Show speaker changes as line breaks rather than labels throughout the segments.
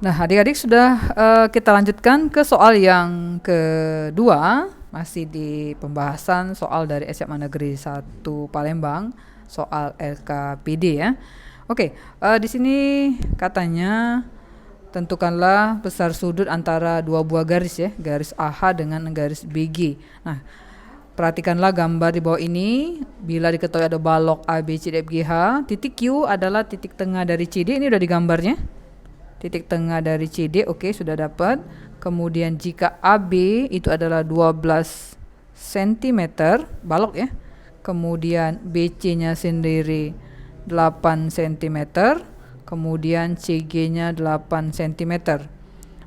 Nah, adik-adik sudah kita lanjutkan ke soal yang kedua, masih di pembahasan soal dari SMA Negeri 1 Palembang, soal LKPD ya. Oke, di sini katanya tentukanlah besar sudut antara dua buah garis ya, garis AH dengan garis BG. Nah, perhatikanlah gambar di bawah ini. Bila diketahui ada balok A, B, C, D, F, G, H, titik Q adalah titik tengah dari CD. Ini udah digambarnya. Titik tengah dari CD, oke, sudah dapat. Kemudian jika AB itu adalah 12 cm balok ya. Kemudian BC-nya sendiri 8 cm. Kemudian CG-nya 8 cm.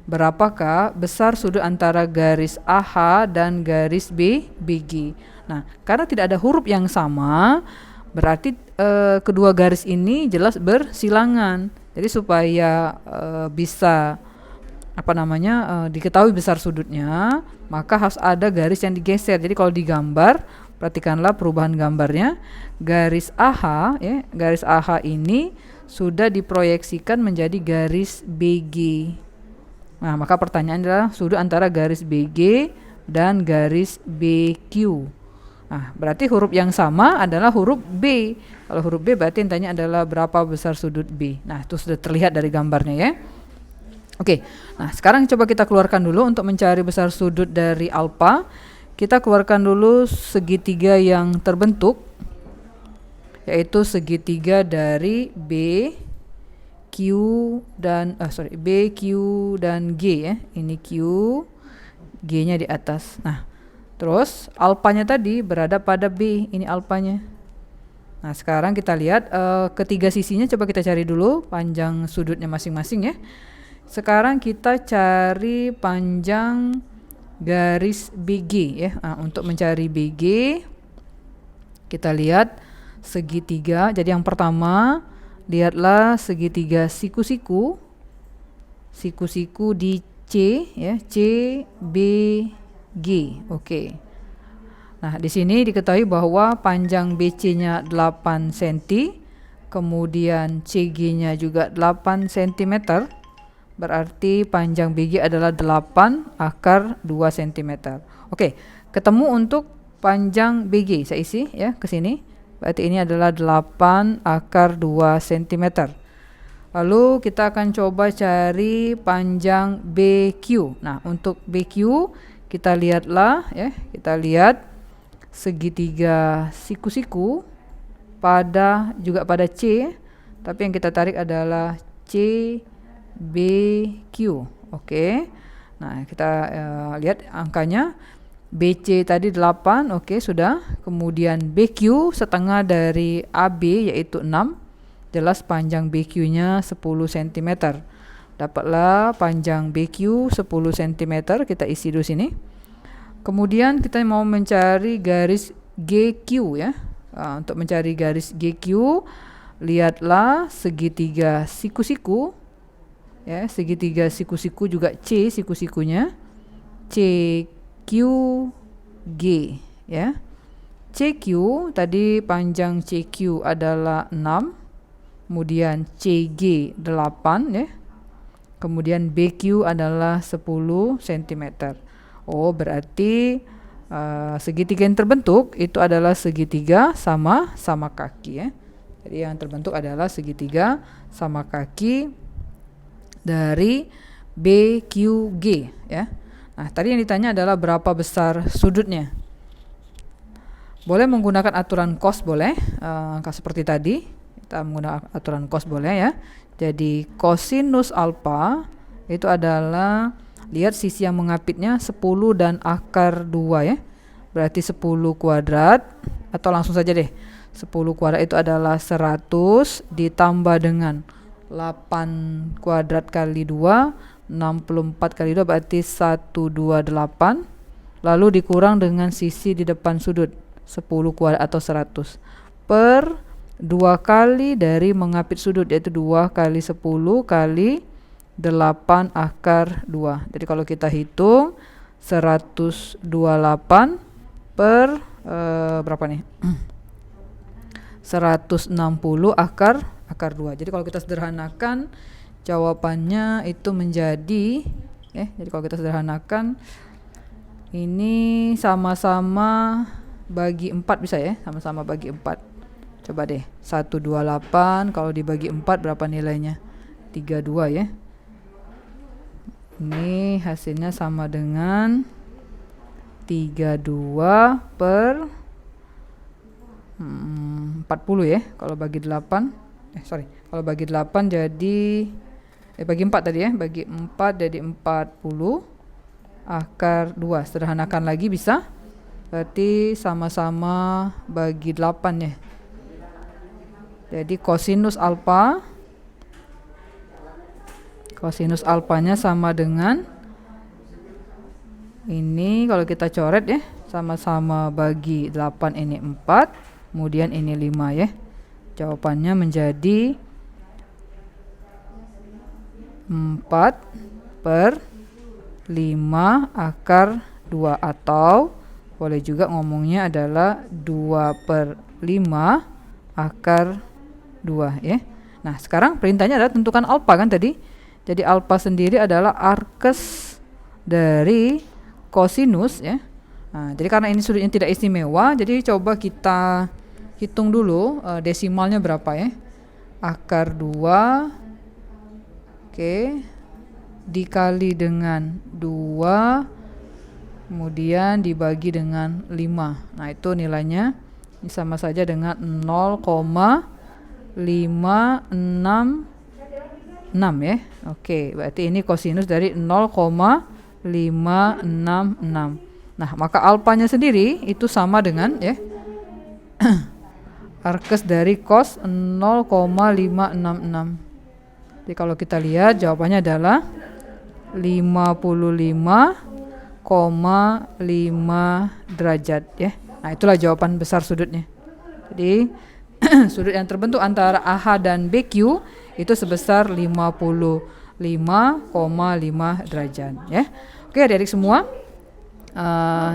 Berapakah besar sudut antara garis AH dan garis BG? Nah, karena tidak ada huruf yang sama, berarti kedua garis ini jelas bersilangan. Jadi supaya bisa diketahui besar sudutnya, maka harus ada garis yang digeser. Jadi kalau digambar, perhatikanlah perubahan gambarnya. Garis AH ya, garis AH ini sudah diproyeksikan menjadi garis BG. Nah, maka pertanyaan adalah sudut antara garis BG dan garis BQ. Nah, berarti huruf yang sama adalah huruf B. Kalau huruf B berarti yang tanya adalah berapa besar sudut B. Nah, itu sudah terlihat dari gambarnya ya. Oke, nah sekarang coba kita keluarkan dulu untuk mencari besar sudut dari alfa. Kita keluarkan dulu segitiga yang terbentuk, yaitu segitiga dari B, Q dan B, Q dan G ya. Ini Q, G-nya di atas. Nah, terus alfanya tadi berada pada B, ini alfanya. Nah, sekarang kita lihat ketiga sisinya, coba kita cari dulu panjang sudutnya masing-masing ya. Sekarang kita cari panjang garis BG ya. Nah, untuk mencari BG, kita lihat segitiga. Jadi yang pertama, lihatlah segitiga siku-siku. Siku-siku di C ya, C, B, G. Oke. Nah, di sini diketahui bahwa panjang BC-nya 8 cm, kemudian CG-nya juga 8 cm. Berarti panjang BG adalah 8 akar 2 cm. Oke, ketemu untuk panjang BG. Saya isi ya ke sini. Berarti ini adalah 8 akar 2 cm. Lalu kita akan coba cari panjang BQ. Nah, untuk BQ kita lihatlah ya, kita lihat segitiga siku-siku juga pada C, tapi yang kita tarik adalah CBQ. Oke. Nah, kita lihat angkanya. BC tadi 8, oke, sudah. Kemudian BQ setengah dari AB yaitu 6. Jelas panjang BQ-nya 10 cm. Dapatlah panjang BQ 10 cm, kita isi dulu sini. Kemudian kita mau mencari garis GQ ya. Untuk mencari garis GQ, lihatlah segitiga siku-siku ya, segitiga siku-siku juga C siku-sikunya, CQG ya. CQ tadi panjang CQ adalah 6, kemudian CG 8 ya. Kemudian BQ adalah 10 cm. Oh, berarti segitiga yang terbentuk itu adalah segitiga sama kaki ya. Jadi yang terbentuk adalah segitiga sama kaki dari BQG ya. Nah, tadi yang ditanya adalah berapa besar sudutnya. Boleh menggunakan aturan cos, boleh seperti tadi. Kita menggunakan aturan cos boleh ya. Jadi kosinus alfa itu adalah, lihat sisi yang mengapitnya 10 dan akar 2 ya. Berarti 10 kuadrat, atau langsung saja deh. 10 kuadrat itu adalah 100 ditambah dengan 8 kuadrat kali 2, 64 kali 2 berarti 128. Lalu dikurang dengan sisi di depan sudut 10 kuadrat atau 100 per 2 kali dari mengapit sudut, yaitu 2 kali 10 kali 8 akar 2. Jadi kalau kita hitung 128 per berapa nih? 160 akar 2. Jadi kalau kita sederhanakan Jawabannya itu menjadi jadi kalau kita sederhanakan ini sama-sama bagi 4 bisa ya, sama-sama bagi 4. Coba deh, 128 kalau dibagi 4 berapa nilainya? 32 ya. Ini hasilnya sama dengan 32 per 40 ya. Kalau bagi 8 kalau bagi 8 jadi bagi 4 tadi ya, bagi 4 jadi 40 akar 2. Sederhanakan lagi bisa. Berarti sama-sama bagi 8 ya. Jadi kosinus alfanya sama dengan ini, kalau kita coret ya, sama-sama bagi 8 ini 4, kemudian ini 5 ya. Jawabannya menjadi 4 per 5 akar 2, atau boleh juga ngomongnya adalah 2 per 5 akar 2 ya. Nah, sekarang perintahnya adalah tentukan alfa kan tadi. Jadi alfa sendiri adalah arkes dari kosinus ya. Nah, jadi karena ini sudutnya tidak istimewa, jadi coba kita hitung dulu desimalnya berapa ya. Akar 2 dikali dengan 2 kemudian dibagi dengan 5. Nah, itu nilainya ini sama saja dengan 0,566 ya. Berarti ini kosinus dari 0,566. Nah, maka alfanya sendiri itu sama dengan ya arkes dari cos 0,566. Jadi kalau kita lihat jawabannya adalah 55,5 derajat ya. Nah, itulah jawaban besar sudutnya. Jadi sudut yang terbentuk antara AH dan BQ itu sebesar 55,5 derajat ya. Oke, adik-adik semua,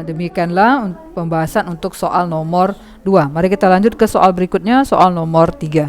demikianlah pembahasan untuk soal nomor 2. Mari kita lanjut ke soal berikutnya, soal nomor 3.